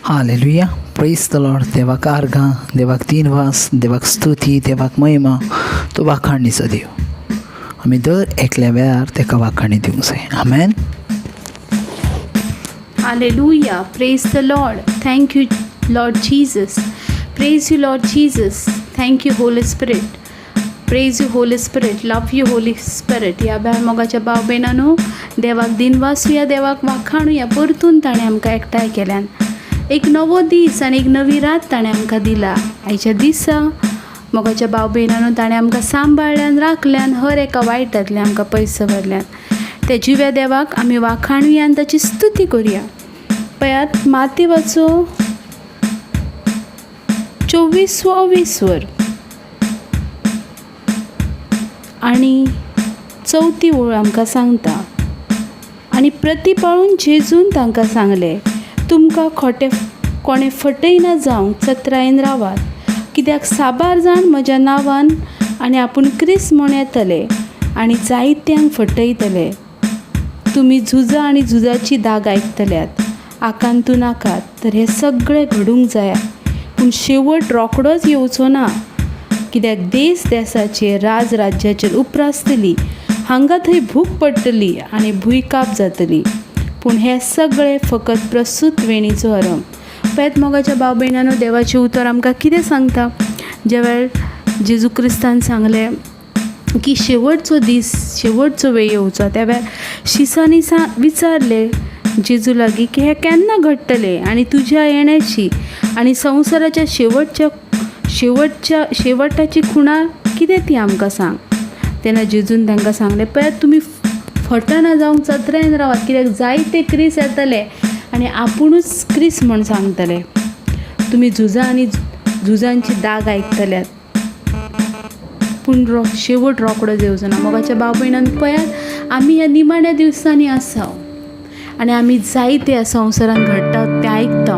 Hallelujah, praise the Lord. देवाक आर्गां, देवाक दिनवास, देवाक स्तुती, देवाक महिमा. तो वाखाणणीचो देव. आमी दर एकल्या वेळार तेका वाखाणी दिवंक जाय. आमेन. Hallelujah. Praise the Lord. Thank you, Lord Jesus. Praise you, Lord Jesus. Thank you, Holy Spirit. Praise you, Holy Spirit. Love you, Holy Spirit. या बाय मोगाच्या भाव भयणांनो, देवाक दिनवासूया, देवाक वाखाणुया. परतून ताणें आमकां एकठांय केल्यान एक नवो दीस आनी एक नवी रात ताणें आमकां दिला. आयच्या दिसा मोगाच्या भाव भयणांनो, ताणें आमकां सांबाळल्यान, राखल्यान, हर एका वायटांतल्यान आमकां पयस व्हरल्यान. ते जिव्या देवाक आमी वाखाणुया आनी ताची स्तुती करुया. पळयात, मातेवाचो 24वो विस्वर आनी 4थी ओळ आमकां सांगता. आनी प्रतिपाळून जेजून तांकां सांगलें, तुमकां कोणें फटयना जावंक चत्रायेन रावात, कित्याक साबार जाण म्हज्या नांवान आनी आपूण क्रिस्त म्हूण येतले आनी जायत्यांक फटयतले. तुमी झुजां आनी झुजाची दाग आयकतल्यात. आकांतू नाकात, तर हें सगळें घडूंक जाय. पूण शेवट रोखडोच येवचो ना, कित्याक देस देसाचेर, राज राज्याचेर उपरासतली. हांगा थंय भूक पडटली आनी भुंयकाप जातली. पूण हें सगळें फकत प्रस्तुत वेळीचो आरंभ. पळयात मोगाच्या भाव भयणांनो, देवाचें उतर आमकां कितें सांगता. ज्या वेळ जेजू क्रिस्तान सांगलें की शेवटचो दीस, शेवटचो वेळ येवचो, त्या वेळार शिसांनी विचारलें जेजू लागीं की हें केन्ना घडटलें आनी तुज्या येण्याची आनी संवसाराच्या शेवटाची खुणा कितें ती आमकां सांग. तेन्ना जेजून तांकां सांगलें, पळयात, तुमी फटना जावंक चत्रायेन रावात, कित्याक जायते क्रिस येतले आनी आपुणूच क्रिस म्हूण सांगतले. तुमी झुजां आनी झुजांची दाग आयकतल्यात, पूण शेवट रोखडोच येवचो ना. मोगाच्या भाव भयणान, पळयात, आमी ह्या निमाण्या दिवसांनी आसा आनी आमी जायते ह्या संवसारान घडटा तें आयकता.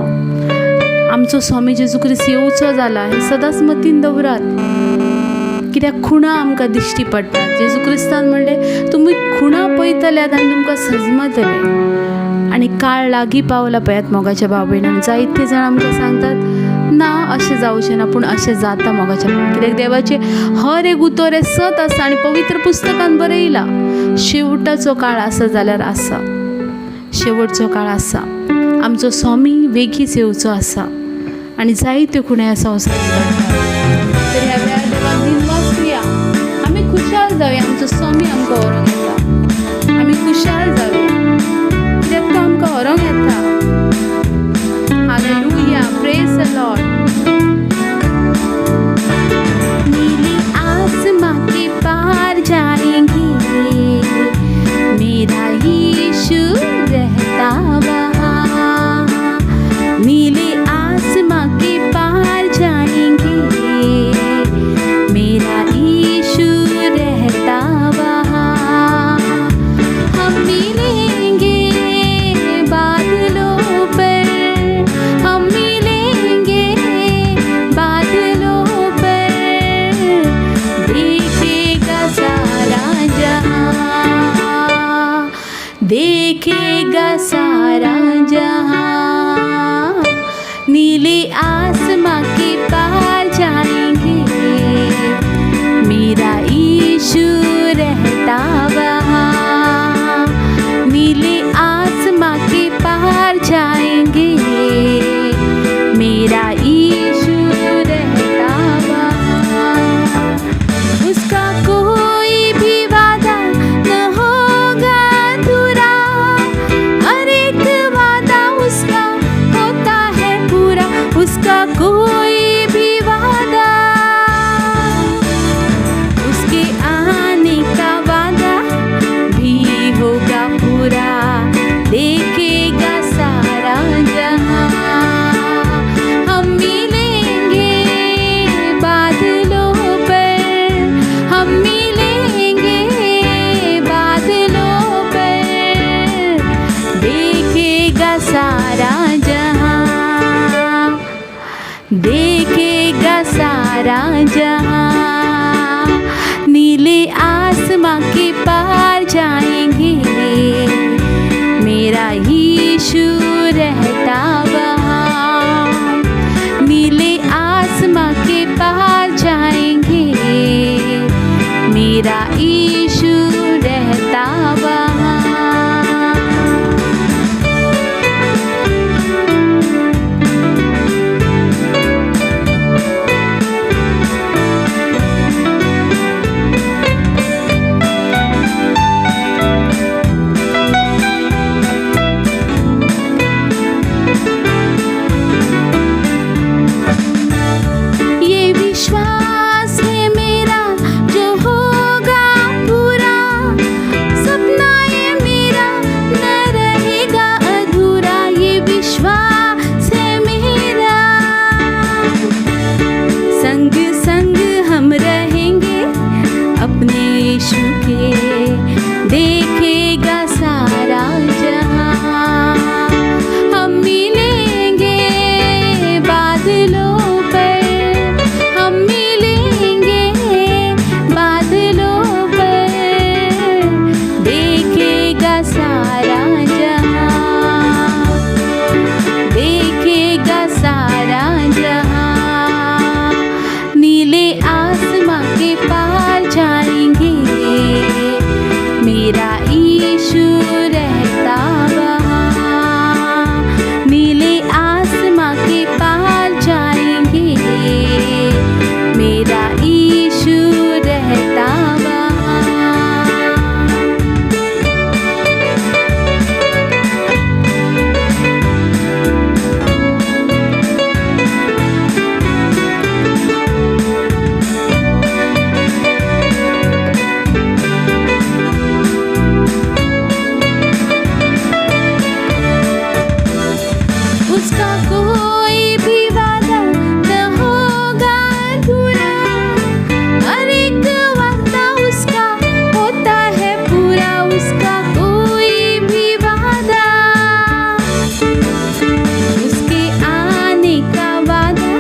आमचो स्वामी जेजू क्रिस्त येवचो जाला हें सदांच मतीन दवरात, कित्याक खुणा आमकां दिश्टी पडटा. जेजू क्रिस्तान म्हणलें, तुमी खुणा पळयतल्यात आनी तुमकां सजमतलें. आनी काळ लागीं पावला. पळयात मोगाच्या भाव भयणान, जायते जाण आमकां सांगतात ना अशें जावचें ना, पूण अशें जाता मोगाच्या भाव. कित्याक देवाचे हर एक उतर हें सत आसा आनी पवित्र पुस्तकान बरयला. शेवटाचो काळ आसा जाल्यार आसा, शेवटचो काळ आसा. आमचो स्वामी बेगीच येवचो आसा आनी जायत्यो खुणा ह्या संवसारांत घडटात. तर ह्या वेळार देवाक दिनवासूया, आमी खुशाल जावया. आमचो स्वामी आमकां व्हरोंक येता, आमी खुशाल जावया, कित्याक तो आमकां व्हरोंक येता. Hallelujah, praise the Lord. नीली आसमां के पार जाएंगे, मेरा यीशु रहता वहाँ. नीले आसमां के पार जाएंगे, मेरा यीशु रहता वहाँ. हम मिलेंगे बादलों पर, हम मिलेंगे बादलों पर, देखेगा सारा जहाँ, देखेगा सारा जहाँ. नीले आसमां के पार जाएंगे, मेरा यीशु आसमां के पार जाएंगे, मेरा यीशु रहता वहाँ। नीले आसमां के पार जाएंगे, मेरा यीशु रहता वहाँ। ये विश्वास है मेरा जो होगा पूरा, सपना ये मेरा न रहेगा अधूरा। ये विश्वास है मेरा, संग संग हम रहेंगे अपने यीशु के, देखेगा सारा जहां। हम मिलेंगे बादलों पर, हम मिलेंगे बादलों पर, देखेगा सारा जहां, देखेगा सारा जहां। नीले आसमां के पार जाएंगे, मेरा यीशु रहता वहाँ। नीले आसमां के पार जाएंगे, मेरा यीशु रहता वहाँ। उसका कोई भी वादा न होगा अधूरा, हर एक वादा उसका होता है पूरा। उसका कोई भी वादा, उसके आने का वादा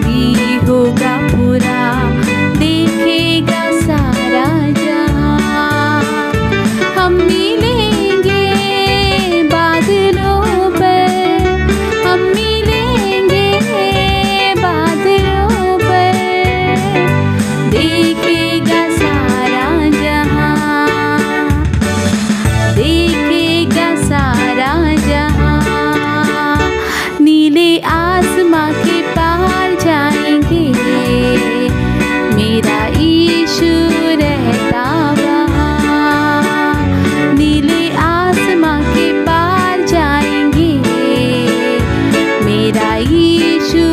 भी होगा पूरा, देखेगा सारा जहां। हम मिलेंगे बादलों पर, हम मिलेंगे बादलों पर, देखेगा सारा जहां, देखेगा सारा जहां। नीले आसमां के पार जाएंगे, मेरा यीशु रहता वहाँ। नीले आसमां के पार जाएंगे, मेरा यीशु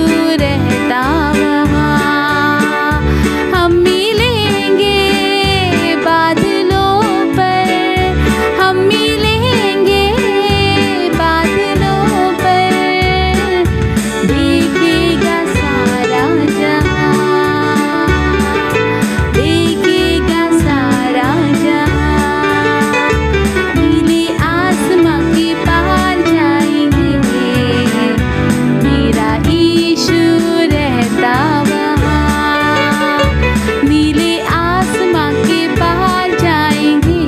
रहता वहाँ। हम मिलेंगे बादलों पर, हम मिलेंगे बादलों पर, देखेगा सारा जहां, देखेगा सारा जहां। नीले आसमां के पार जाएंगे, मेरा यीशु रहता वहाँ। नीले आसमां के पार जाएंगे,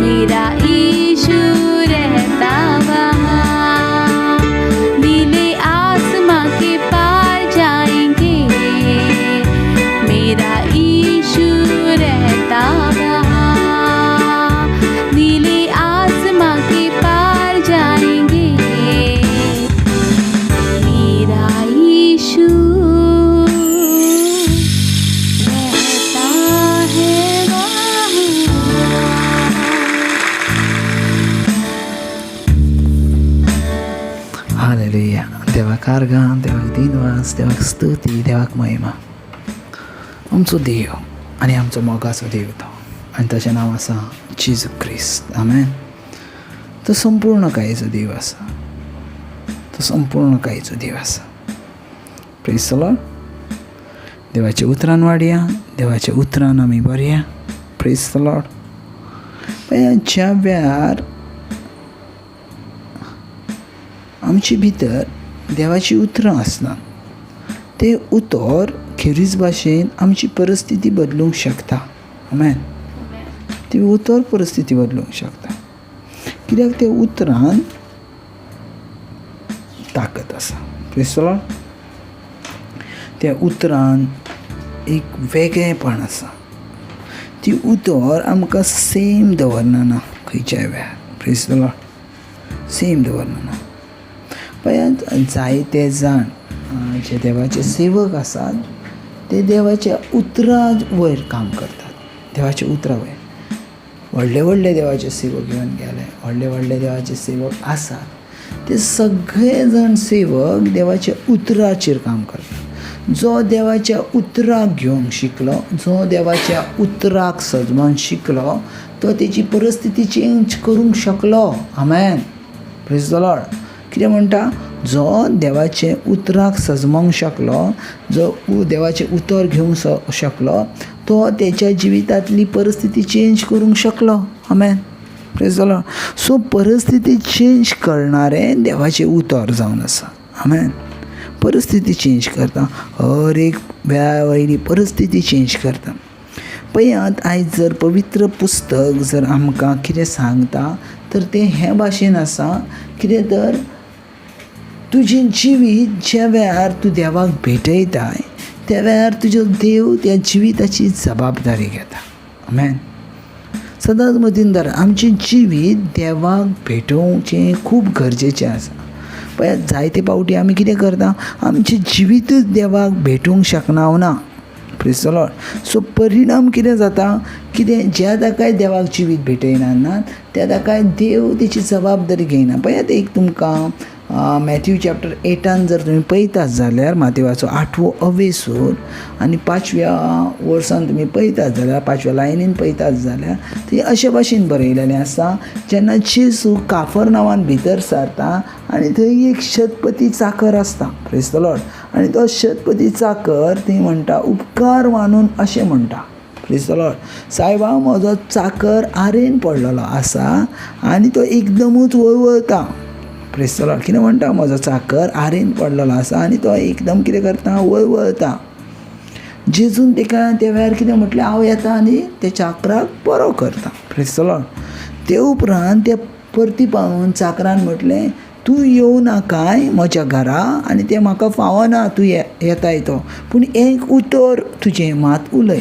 मेरा यीशु रहता वहाँ। नीले आसमां के पार जाएंगे, मेरा यीशु रहता वहाँ। नीले आसमां के पार जाएंगे, मेरा यीशु रहता है वहाँ। हालेलुया. देवाक आर्गां, देवाक दिनवास, देवाक स्तुती, देवाक महिमा. आमचो देव आनी आमचो मोगाचो देव तो, आनी ताचें नांव आसा जेजू क्रिस्त. आमेन. तो संपूर्णकायेचो देव आसा, तो संपूर्णकायेचो देव आसा. Praise the Lord. देवाच्या उतरान वाडया, देवाच्या उतरान आमी बरया. Praise the Lord. ज्या वेळार आमचे भितर देवाची उतरां आसना, ते उतर खेरीज भाशेन आमची परिस्थिती बदलूंक शकता. आमेन. ती उतर परिस्थिती बदलूंक शकता, कित्याक त्या उतरान ताकद आसा. Praise the Lord. त्या उतरान एक वेगळेपण आसा. ती उतर आमकां सेम दवरना खंयच्याय वेळार. Praise the Lord. सेम दवरना. पळयात, जायते जाण जे देवाचे सेवक आसात ते देवाच्या उतरा वयर काम करतात. देवाच्या उतरा वयर व्हडले व्हडले देवाचे सेवक येवन गेले, व्हडले व्हडले देवाचे सेवक आसात, ते सगळे जाण सेवक देवाच्या उतराचेर काम करतात. जो देवाच्या उतराक घेवंक शिकलो, जो देवाच्या उतराक सजमोन शिकलो, तो तेची परिस्थिती चेंज करूंक शकलो. आमेन. Praise the Lord. कितें म्हणटा, जो देवाचे उतराक सजमोंक शकलो, जो देवाचे उतर घेवंक शकलो, तो तेच्या जिवितांतली परिस्थिती चेंज करूंक शकलो. आमेन. Praise the Lord. सो परिस्थिती चेंज करणारे देवाचे उतर जावन आसा. आमेन. परिस्थिती चेंज करता. हर एक वेळा वयली परिस्थिती चेंज करता. पळयात, आयज जर पवित्र पुस्तक जर आमकां कितें सांगता तर तें हे भाशेन आसा, कितें तर तुजें जिवीत ज्या वेळार तूं देवाक भेटयताय त्या वेळार तुजो देव त्या जिविताची जबाबदारी घेता. आमेन. सदांच मतीन दर, आमचें जिवीत देवाक भेटोवचें खूब गरजेचें आसा. पळयात, जायते फावटी आमी कितें करता, आमचें जिवीतूच देवाक भेटूंक शकना ना. Praise the Lord. सो परिणाम कितें जाता, कितें ज्या ताकाय देवाक जिवीत भेटयनात त्या ताकाय देव तेची जबाबदारी घेयना. पळयात, एक तुमकां मॅथ्यू चॅप्टर 8 जर तुमी पळयतात जाल्यार, माथेवाचो 8वो अवेसूर आनी 5व्या वर्सान तुमी पळयतात जाल्यार, 5व्या लायनीन पळयतात जाल्यार थंय अशे भाशेन बरयलेलें आसा, जेन्ना जेजू काफरनावान भितर सरता आनी थंय एक शतपती चाकर आसता. Praise the Lord. आनी तो शतपती चाकर थंय म्हणटा, उपकार मानून अशें म्हणटा. Praise the Lord. सायबा, म्हजो चाकर आरेन पडलेलो आसा आनी तो एकदमूच वळवळता. Praise the Lord. कितें म्हणटा, म्हजो चाकर आरेन पडलेलो आसा आनी तो एकदम कितें करता, वळवळता. जेजून तेका त्या वेळार कितें म्हटलें, हांव येता आनी त्या चाकराक बरो करता. Praise the Lord. ते उपरांत त्या परती पावून चाकरान म्हटलें, तूं येवं नाकाय म्हज्या घरा आनी तें म्हाका फावना तूं येताय तो, पूण एक उतर तुजें मात उलय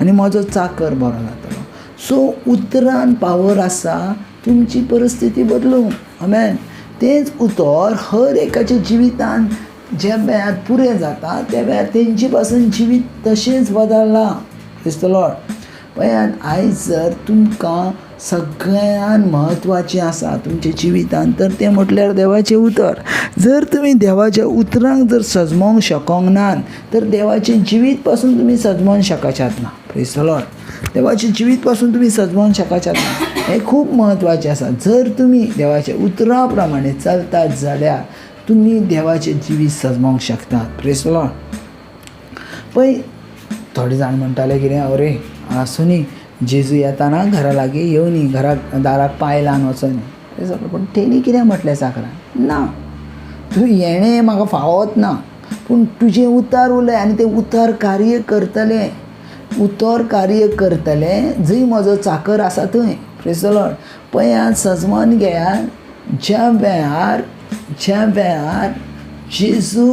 आनी म्हजो चाकर बरो जातलो. सो उतरान पावर आसा तुमची परिस्थिती बदलूंक. आमेन. तेंच उतर हर एकाच्या जिवितान ज्या वेळार पुरें जाता त्या वेळार तेंची पासून जिवीत तशेंच बदललां. Praise the Lord. पळयात, आयज जर तुमकां सगळ्यान म्हत्वाचें आसा तुमच्या जिवितान तर तें म्हटल्यार देवाचें उतर. जर तुमी देवाच्या उतरांक जर सजमोंक शकोंक नात तर देवाचें जिवीत पासून तुमी सजमोंक शकाच्यात ना. Praise the Lord. देवाचें जिवीत पासून तुमी सजमोंक शकाच्यात ना. हें खूब म्हत्वाचें आसा. जर तुमी देवाच्या उतरा प्रमाणे चलतात जाल्यार तुमी देवाचें जिवीत सजमोंक शकतात. Praise the Lord. पळय, थोडे जाण म्हणटाले कितें, अरे आसूं न्ही, जेजू येताना घरा लागीं येवनी, घराक दाराक पांय लावन वचोनी. पूण तेणी कितें म्हटलें चाकरान, ना, तूं येणें म्हाका फावत ना, पूण तुजें उतर उलय आनी तें उतर कार्य करतलें. उतर कार्य करतलें जंय म्हजो चाकर आसा थंय. Praise the Lord. पळयात, सजमोन घेयात, ज्या वेळार जेजू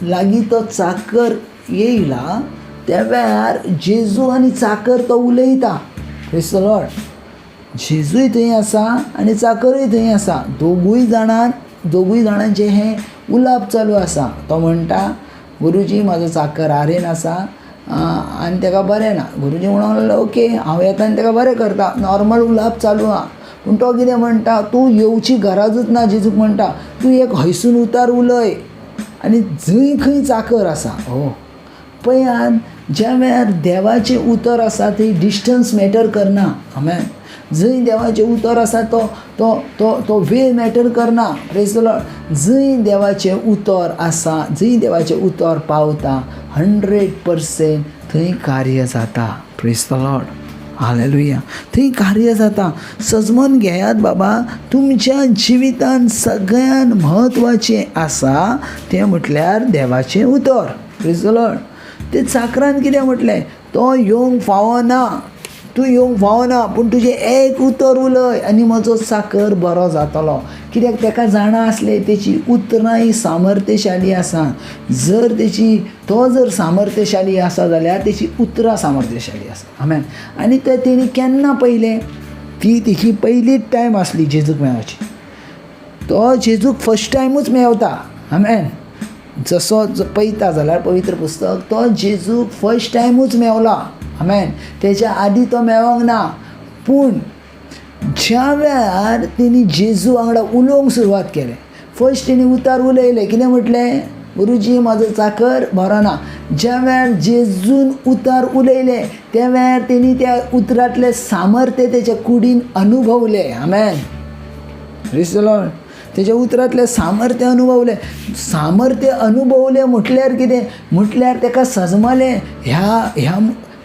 लागीं तो चाकर येयला त्या वेळार जेजू आनी चाकर तो उलयता. Praise the Lord. जेजूय थंय आसा आनी चाकरूय थंय आसा. दोगूय जाणांचें हें उलोवप चालू आसा. तो म्हणटा, गुरुजी म्हजो चाकर आरेन आसा आनी ताका बरें ना. गुरुजी म्हणूंक लागलो, ओके, हांव येता आनी ताका बरें करता. नॉर्मल उलोवप चालू आहा. पूण तो कितें म्हणटा, तूं येवची गरजूच ना. जेजूक म्हणटा, तूं एक हयसून उतर उलय आनी जंय खंय चाकर आसा. हो पळयात, ज्या वेळार देवाचें उतर आसा थंय डिस्टन्स मॅटर करना. आमेन. जंय देवाचें उतर आसा तो वेळ मॅटर करना. Praise the Lord. जंय देवाचें उतर आसा, जंय देवाचें उतर पावता 100% थंय कार्य जाता. Praise the Lord. हालेलुया. थंय कार्य जाता. सजमोन घेयात बाबा, तुमच्या जिवितान सगळ्यान म्हत्वाचें आसा तें म्हटल्यार देवाचें उतर. Praise the Lord. ते चाकरान कितें म्हटलें, तो येवंक फावना. तूं येवंक फावना, पूण तुजें एक उतर उलय आनी म्हजो साकर बरो जातलो. कित्याक ताका जाणा आसलें तेची उतरां ही सामर्थ्यशाली आसा. तो जर सामर्थ्यशाली आसा जाल्यार तेची उतरां सामर्थ्यशाली आसा. आमेन. आनी तें तेणी केन्ना पयलें? ती तेची पयलीच टायम आसली जेजूक मेळोवची. तो जेजूक फर्स्ट टायमूच मेवता. आमेन. जसो पळयता जाल्यार पवित्र पुस्तक, तो जेजूक फर्स्ट टायमूच मेवला. आमेन. तेच्या आदी तो मेळोंक ना. पूण ज्या वेळार तेणी जेजू वांगडा उलोवंक सुरवात केलें, फर्स्ट तेणी उतार उलयलें. कितें म्हटलें? गुरुजी म्हजो चाकर बरो ना. ज्या वेळार जेजून उतार उलयले त्या वेळार तेणी त्या उतरांतलें सामर्थ्य तेच्या कुडीन अनुभवलें. आमेन. Praise the Lord. तेच्या उतरांतलें सामर्थ्य अनुभवलें. सामर्थ्य अनुभवलें म्हटल्यार कितें? म्हटल्यार ताका सजमलें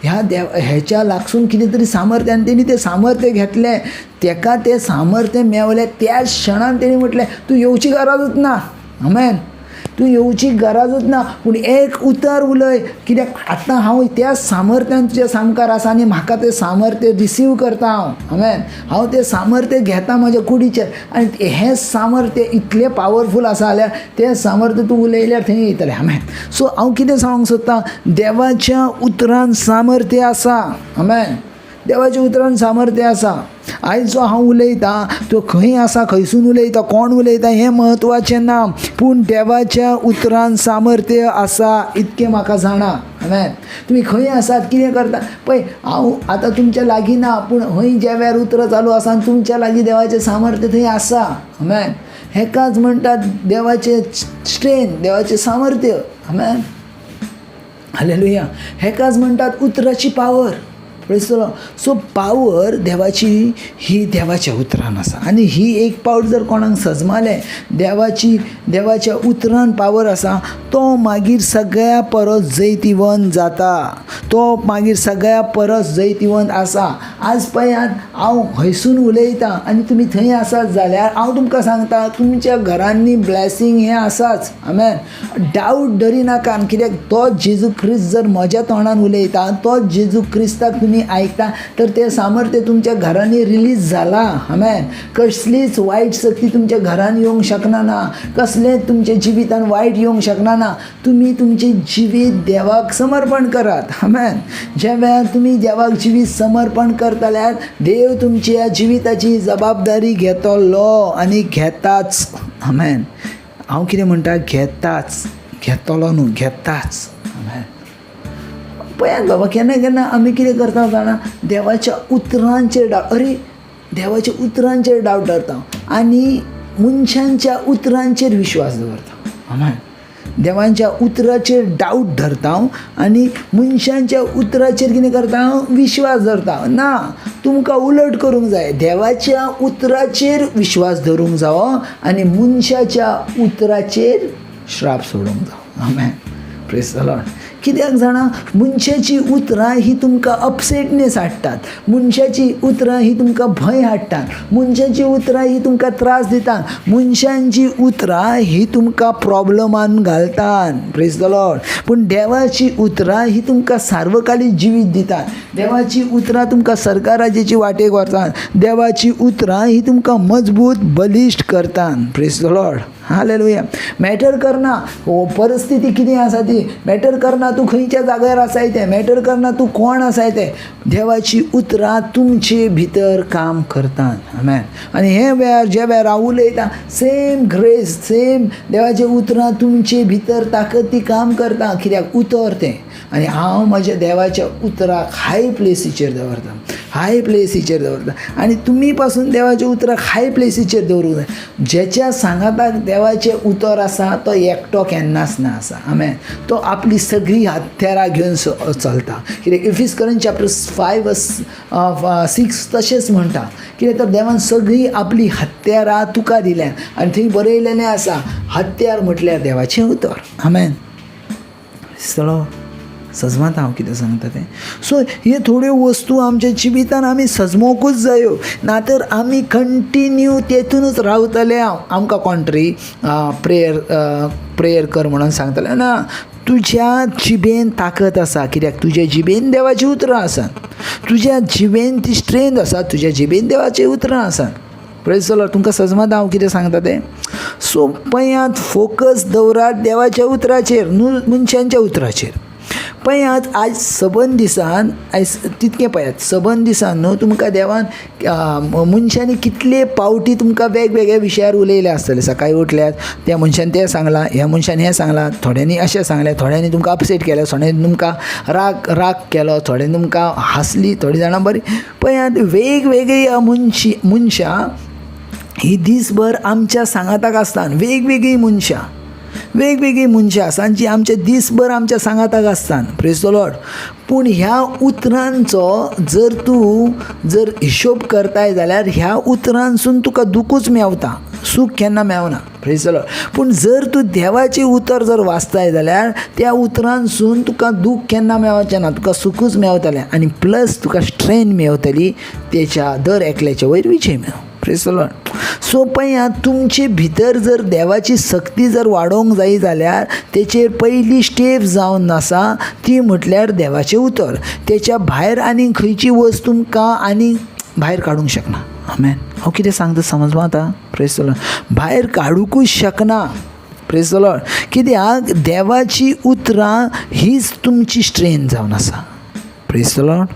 ह्याच्या लागसून कितें तरी सामर्थ्य, आनी तेणी तें सामर्थ्य घेतलें. ताका तें सामर्थ्य मेवलें. त्याच क्षणान तेणी म्हटलें तूं येवची गरजूच ना. आमेन. तूं येवची गरजूच ना, पूण एक उतर उलय. कित्याक आतां हांव त्या सामर्थ्यान तुज्या सामकार आसा आनी म्हाका तें सामर्थ्य रिसीव करता हांव. आमेन. हांव तें सामर्थ्य घेता म्हज्या कुडीचेर, आनी हें सामर्थ्य इतलें पावरफूल आसा जाल्यार तें सामर्थ्य तूं उलयल्यार थंय येतलें. आमेन. सो हांव कितें सांगूंक सोदतां? देवाच्या उतरान सामर्थ्य आसा. आमेन. देवाच्या उतरान सामर्थ्य आसा. आयज जो हांव उलयतां तो खंय आसा, खंयसून उलयता, कोण उलयता हें म्हत्वाचें ना, पूण देवाच्या उतरान सामर्थ्य आसा इतकें म्हाका जाणा. आमेन. तुमी खंय आसात, कितें करता पळय, हांव आतां तुमच्या लागीं ना, पूण खंय ज्या वेळार उतरां चालू आसा आनी तुमच्या लागीं देवाचें सामर्थ्य थंय आसा. आमेन. हेकाच म्हणटात देवाचें स्ट्रेंथ, देवाचें सामर्थ्य. आमेन. हालेलुया. हेकाच म्हणटात उतराची पावर. सो पावर देवाची ही देवाच्या उतरान आसा. आनी ही एक पावट जर कोणाक सजमालें, देवाच्या उतरान पावर आसा, तो मागीर सगळ्या परस जैतिवंत जाता. तो मागीर सगळ्या परस जैतिवंत आसा. आज पळयात, हांव खंयसून उलयतां आनी तुमी थंय आसात जाल्यार हांव तुमकां सांगता तुमच्या घरांनी ब्लेसींग हें आसाच. आमेन. डावट धरी नाका. कित्याक तो जेजू क्रिस्त जर म्हज्या तोंडान उलयता, तो जेजू क्रिस्ताक तुमी आयकता, तर तें सामर्थ्य तुमच्या घरांनी रिलीज जाला. आमेन. कसलीच वायट शक्ती तुमच्या घरान येवंक शकना ना. कसलेंच तुमच्या जिवितान वायट येवंक शकना ना. तुमी तुमचें जिवीत देवाक समर्पण करात. आमेन. ज्या वेळार तुमी देवाक जिवीत समर्पण करतल्यार देव तुमच्या जिविताची जबाबदारी घेतलो आनी घेताच. आमेन. हांव कितें म्हणटा? घेताच. घेतलो न्हू, घेताच. आमेन. पळयात बाबा, केन्ना केन्ना आमी कितें करता जाणा, देवाच्या उतरांचेर देवाच्या उतरांचेर डावट धरता आनी मनशांच्या उतरांचेर विश्वास दवरता. आमेन. देवाच्या उतराचेर डावट धरता आनी मनशांच्या उतराचेर कितें करता? विश्वास धरता. ना, तुमकां उलट करूंक जाय. देवाच्या उतराचेर विश्वास धरूंक जावो आनी मनशाच्या उतराचेर श्राप सोडूंक जावो. आमेन. Praise the Lord. कित्याक जाणा, मनशाची उतरां ही तुमकां अपसेटनेस हाडटात. मनशाची उतरां ही तुमकां भंय हाडटात. मनशाची उतरां ही तुमकां त्रास दितात. मनशांची उतरां ही तुमकां प्रॉब्लमान घालतात. Praise the Lord. पूण देवाची उतरां ही तुमकां सार्वकालीन जिवीत दितात. देवाची उतरां तुमकां सरकाराची वाटेक व्हरतात. देवाची उतरां ही तुमकां मजबूत बलिश्ट करतात. Praise the Lord. Hallelujah. Matter करना परिस्थिती कितें आसा ती, मॅटर करना तूं खंयच्या जाग्यार आसाय तें, मॅटर करना तूं कोण आसाय तें. देवाची उतरां तुमचे भितर काम करतात. आमेन. आनी हे वेळार ज्या वेळार हांव उलयतां, सेम ग्रेस, सेम देवाचे उतरां तुमचे भितर ताकद ती काम करता. कित्याक उतर तें. आनी हांव म्हज्या देवाच्या उतराक हाय प्लेसीचेर दवरता. हाय प्लेसीचेर दवरता. आनी तुमी पासून देवाच्या उतराक हाय प्लेसीचेर दवरूंक जाय. ज्याच्या सांगाताक देवाचें उतर आसा तो एकटो केन्नाच ना आसा. आमेन. तो आपली सगळीं हत्यारां घेवन चलता. कित्याक इफिसियन्स चॅप्टर 5:6 तशेंच म्हणटा. कित्याक तर देवान सगळीं आपली हत्यारां तुका दिल्या आनी थंय बरयलेलें आसा, हत्यार म्हटल्यार देवाचें उतर. आमेन. चलो. सजमात हांव कितें सांगता तें. सो हे थोड्यो वस्तू आमच्या जिवितान आमी सजमोकूच जायो, नातर आमी कंटिन्यू तेतूनच रावतले. आमकां कोण तरी प्रेयर कर म्हणून सांगतले ना. तुज्या जिबेन ताकद आसा, कित्याक तुज्या जिबेन देवाची उतरां आसात. तुज्या जिबेन ती स्ट्रेंथ आसा, तुज्या जिबेन देवाची उतरां आसात. Praise the Lord. तुमकां सजमात हांव कितें सांगता तें. सो पयात फोकस दवरात देवाच्या उतराचेर, न्हू मनशांच्या उतराचेर. पयात आज सबंद दिसान, आयज तितकें पयात सबंद दिसान न्हू तुमकां देवान मनशांनी कितले पावटी तुमकां वेगवेगळ्या विशयार उलयले आसतले. सकाळीं उठल्यात त्या मनशान तें सांगलां, ह्या मनशान हें सांगलां, थोड्यांनी अशें सांगलें, थोड्यांनी तुमकां अपसेट केलें, थोड्यांनी तुमकां राग केलो, थोड्यांनी तुमकां हांसली, थोडीं जाणां बरीं. पयात वेगवेगळी मनशां ही दिसभर आमच्या सांगाताक आसतात. वेगवेगळी मनशां आसात जी आमच्या दिसभर आमच्या सांगाताक आसतात. Praise the Lord. पूण ह्या उतरांचो जर हिशोब करताय जाल्यार ह्या उतरांसून तुका दुखूच मेवता, सूख केन्ना मेवना. Praise the Lord. पूण जर तूं देवाची उतर जर वाचताय जाल्यार त्या उतरांसून तुका दूख केन्ना मेवचें ना, तुका सुखूच मेवतलें. आनी प्लस तुका स्ट्रेंथ मेवतली तेच्या दर एकल्याच्या वयर विजय मेळो. Praise the Lord. सो पळयात, तुमचे भितर जर देवाची सक्ती जर वाडोवंक जायी जाल्यार तेचेर पयली स्टेप जावन आसा ती म्हटल्यार देवाचें उतर. तेच्या भायर आनी खंयची वस्त तुमकां आनी भायर काडूंक शकना. आमेन. हांव कितें सांगता समजमा आतां. Praise the Lord. भायर काडूंकूच शकना. Praise the Lord. कित्याक देवाची उतरां हीच तुमची स्ट्रेंथ जावन आसा. Praise the Lord.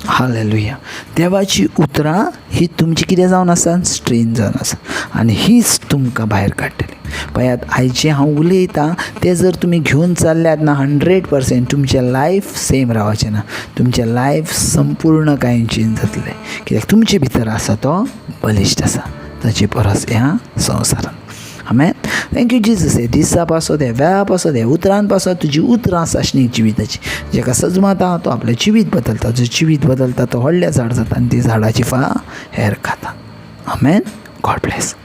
हालेलुया. देवाची उतरां ही तुमची कितें जावन आसा, स्ट्रेंथ जावन आसा, आनी हीच तुमकां भायर काडटली. पळयात, आयज जें हांव उलयतां तें जर तुमी घेवन चल्ल्यात ना 100% तुमचें लायफ सेम रावचें ना. तुमचें लायफ संपूर्ण कांय चेंज जातलें, कित्याक तुमचे भितर आसा तो बलिश्ट आसा ताची परस ह्या संवसारांत. आमेन. Thank you Jesus. हे दिसा पासो दे, वेळा पासो दे, उतरांत पासो तुजी उतरां आसनीक जिविताची. जेका सजमाता तो आपलें जिवीत बदलता, जो जिवीत बदलता तो व्हडलें झाड जाता आनी ती झाडाची फळां हेर खाता. आमेन. God bless.